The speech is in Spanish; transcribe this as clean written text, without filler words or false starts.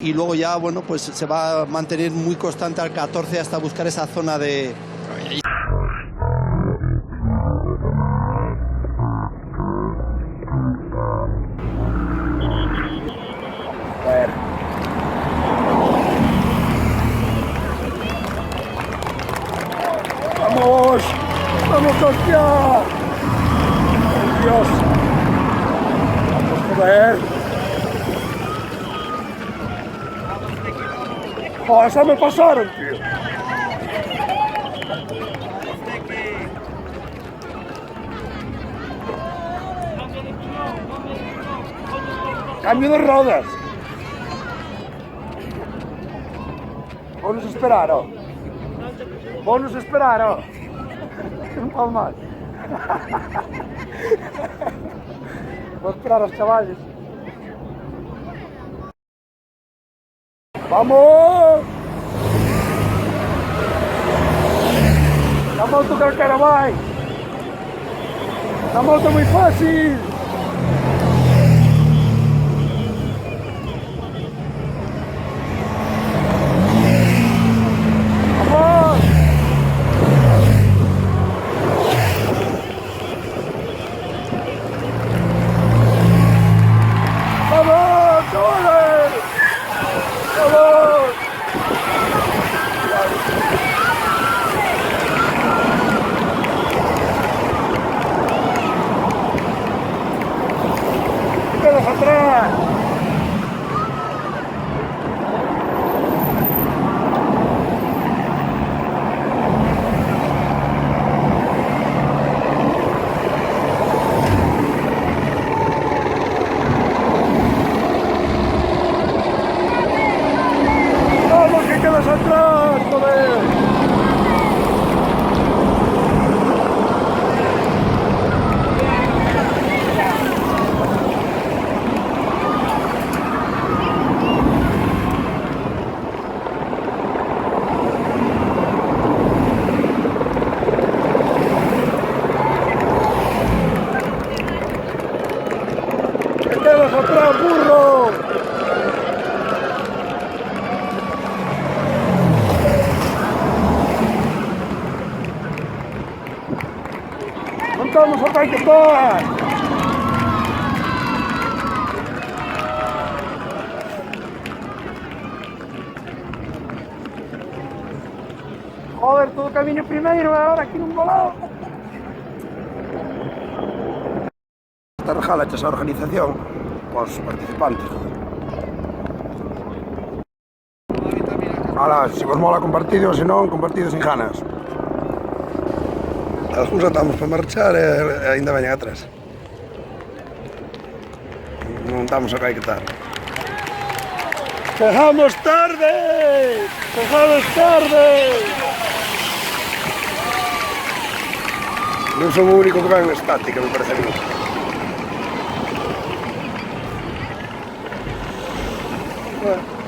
y luego ya, bueno, pues se va a mantener muy constante al 14 hasta buscar esa zona de... ¡Vamos! ¡Vamos, hostia! ¡Dios! ¡Vamos, joder! ¡Joder, esa me pasaron, tío! ¡Cambio de rodas! Vamos a esperar, ¿no? Vamos a esperar, ¿no? Un poco más. Voy a esperar a los chavales. ¡Vamos! La moto calcara vai. La moto muy fácil. ¡Vamos! ¡Vamos, chavales! ¡Vamos! ¡Quedas atrás! ¡Vamos, que quedas atrás, joder! ¡Que quedas atrás, burro! ¡Montamos a que todas! Joder, todo camino primeiro, ahora aquí nun volado. Esta regala esa organización cos participantes. Ala, se vos mola compartido, se non, compartido sin ganas. Algúns estamos para marchar e ainda veñen atrás. Non estamos a caiquetar. ¡Chegamos tarde! ¡Chegamos tarde! Non son o único que vai en estática, me parece a mí. Bueno.